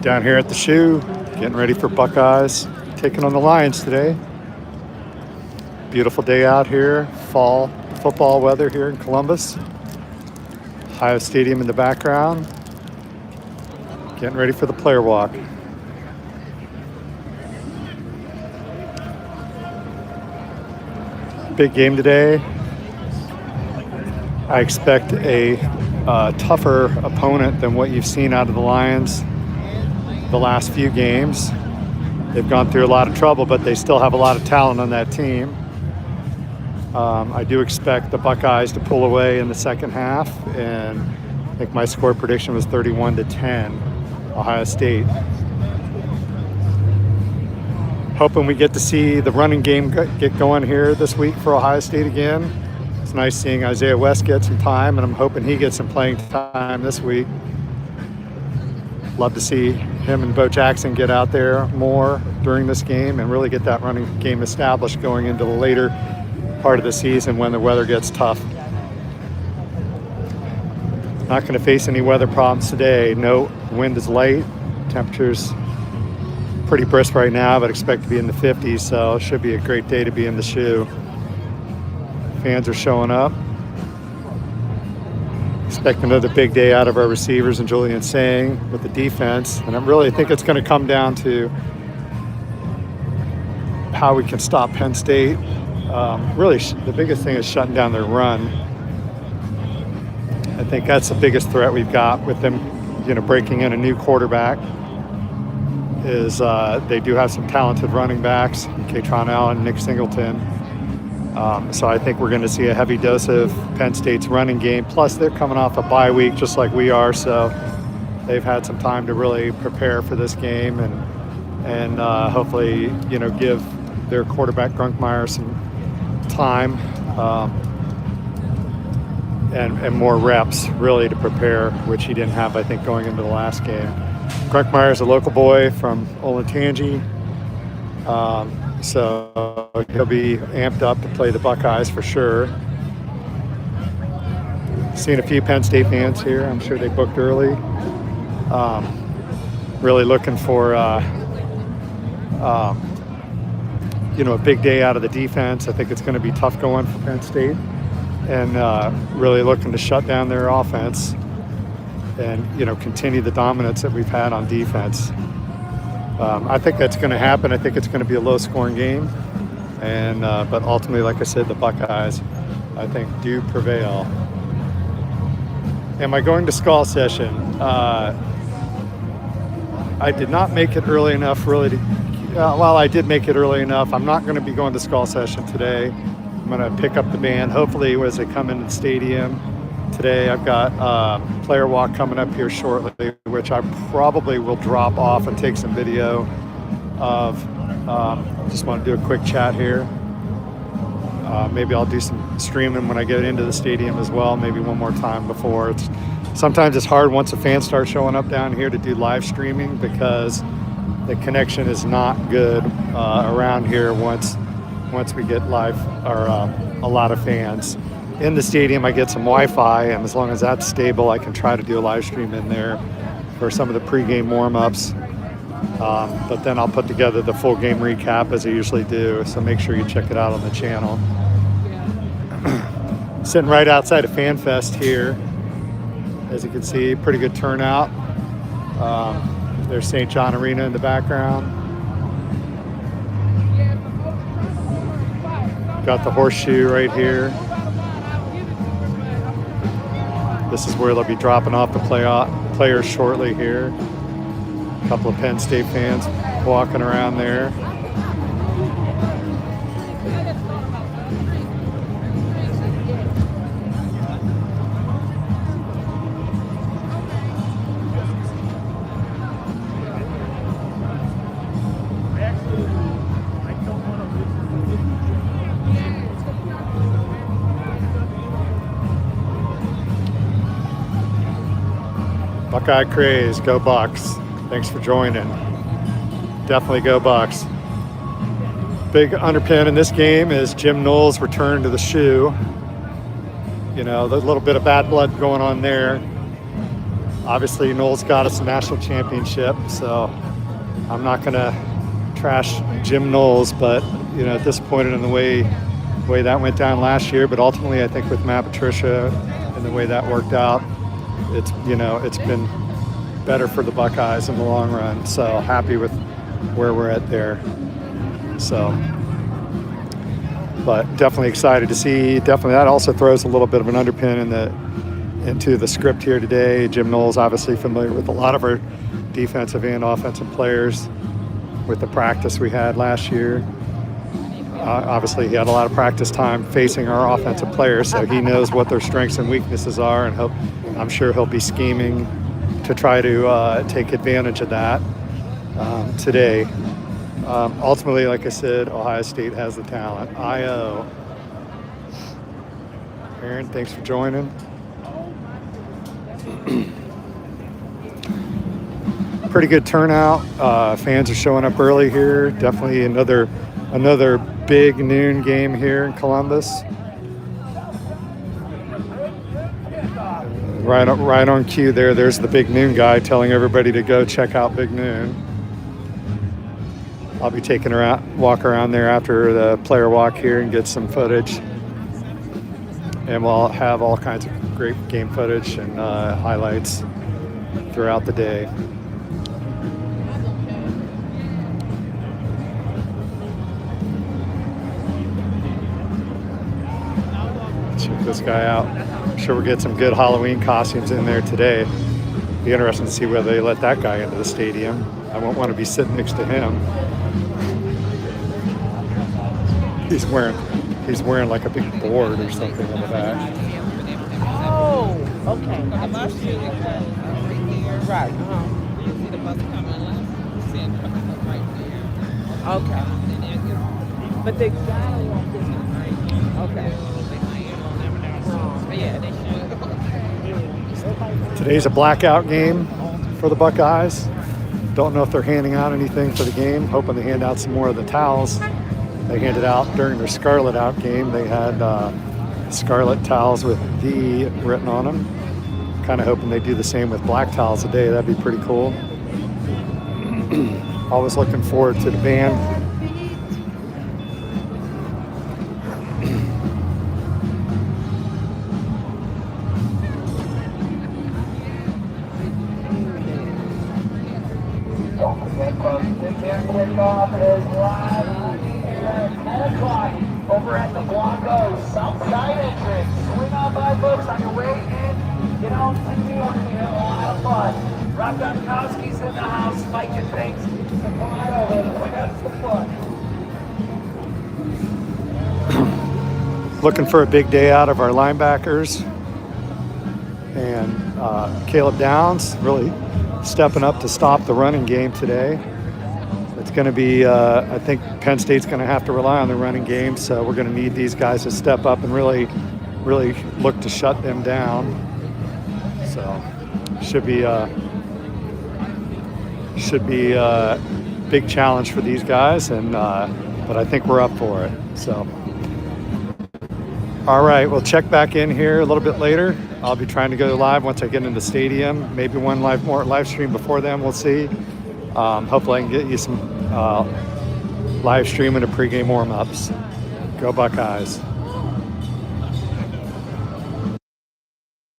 Down here at the shoe, getting ready for Buckeyes, taking on the Lions today. Beautiful day out here, fall football weather here in Columbus. Ohio Stadium in the background. Getting ready for the player walk. Big game today. I expect a tougher opponent than what you've seen out of the Lions the last few games. They've gone through a lot of trouble, but they still have a lot of talent on that team. I do expect the Buckeyes to pull away in the second half, and I think my score prediction was 31-10, Ohio State. Hoping we get to see the running game get going here this week for Ohio State again. It's nice seeing Isaiah West get some time, and I'm hoping he gets some playing time this week. Love to see him and Bo Jackson get out there more during this game and really get that running game established going into the later part of the season when the weather gets tough. Not going to face any weather problems today. No, wind is light. Temperatures pretty brisk right now, but expect to be in the 50s, so it should be a great day to be in the shoe. Fans are showing up. Expect another big day out of our receivers and Julian Sang with the defense, and I really think it's going to come down to how we can stop Penn State. Really, the biggest thing is shutting down their run. I think that's the biggest threat we've got with them, breaking in a new quarterback. Is they do have some talented running backs, Kaytron Allen, Nick Singleton. So I think we're going to see a heavy dose of Penn State's running game. Plus, they're coming off a bye week just like we are, so they've had some time to really prepare for this game and hopefully, give their quarterback Grunkmeyer some time and more reps really to prepare, which he didn't have, I think, going into the last game. Grunkmeyer is a local boy from Olentangy, so he'll be amped up to play the Buckeyes for sure. Seen a few Penn State fans here. I'm sure they booked early. Really looking for a big day out of the defense. I think it's going to be tough going for Penn State, and really looking to shut down their offense and continue the dominance that we've had on defense. I think that's going to happen. I think it's going to be a low-scoring game, and but ultimately, like I said, the Buckeyes, I think, do prevail. Am I going to Skull Session? I did not make it early enough, really. I did make it early enough. I'm not going to be going to Skull Session today. I'm going to pick up the band, hopefully, as they come into the stadium. Today I've got player walk coming up here shortly, which I probably will drop off and take some video of. Just want to do a quick chat here. Maybe I'll do some streaming when I get into the stadium as well, maybe one more time before. Sometimes it's hard once the fans start showing up down here to do live streaming because the connection is not good around here once we get live or a lot of fans. In the stadium, I get some Wi-Fi, and as long as that's stable, I can try to do a live stream in there for some of the pregame warm-ups. But then I'll put together the full game recap as I usually do, so make sure you check it out on the channel. Sitting right outside of FanFest here. As you can see, pretty good turnout. There's St. John Arena in the background. Got the horseshoe right here. This is where they'll be dropping off the players shortly here. A couple of Penn State fans walking around there. Buckeye Craze, go Bucks. Thanks for joining. Definitely go Bucks. Big underpin in this game is Jim Knowles' return to the shoe. There's a little bit of bad blood going on there. Obviously, Knowles got us a national championship, so I'm not going to trash Jim Knowles, but disappointed in the way that went down last year. But ultimately, I think with Matt Patricia and the way that worked out, it's been better for the Buckeyes in the long run. So happy with where we're at there. So, but definitely excited to see. Definitely, that also throws a little bit of an underpin into the script here today. Jim Knowles obviously familiar with a lot of our defensive and offensive players with the practice we had last year. Obviously, he had a lot of practice time facing our offensive players, so he knows what their strengths and weaknesses are, and I'm sure he'll be scheming to try to take advantage of that today. Ultimately, like I said, Ohio State has the talent. I.O. Aaron, thanks for joining. Pretty good turnout. Fans are showing up early here. Definitely another big noon game here in Columbus. Right on cue there. There's the Big Noon guy telling everybody to go check out Big Noon. I'll be taking her out, walk around there after the player walk here and get some footage. And we'll have all kinds of great game footage and highlights throughout the day. Check this guy out. I'm sure we'll get some good Halloween costumes in there today. Be interesting to see whether they let that guy into the stadium. I won't want to be sitting next to him. He's wearing like a big board or something on the back. Oh, okay. Right. Okay. But they got it like this. Okay. Today's a blackout game for the Buckeyes. Don't know if they're handing out anything for the game. Hoping to hand out some more of the towels they handed out during their Scarlet Out game. They had scarlet towels with D written on them. Kind of hoping they do the same with black towels today. That'd be pretty cool. Always looking forward to the band. Over at the Blanco South Side entrance. Swing on by, folks, on your way in. Get on to the field and have a lot of fun. Rob Gronkowski's in the house, making things. So come on over and bring out some fun. Looking for a big day out of our linebackers. And Caleb Downs really stepping up to stop the running game today. It's going to be, I think Penn State's going to have to rely on the running game, so we're going to need these guys to step up and really look to shut them down. So should be a big challenge for these guys, and but I think we're up for it. So, all right, we'll check back in here a little bit later. I'll be trying to go live once I get into the stadium. Maybe one live stream before then. We'll see. Hopefully I can get you some live streaming of pregame warm-ups. Go Buckeyes.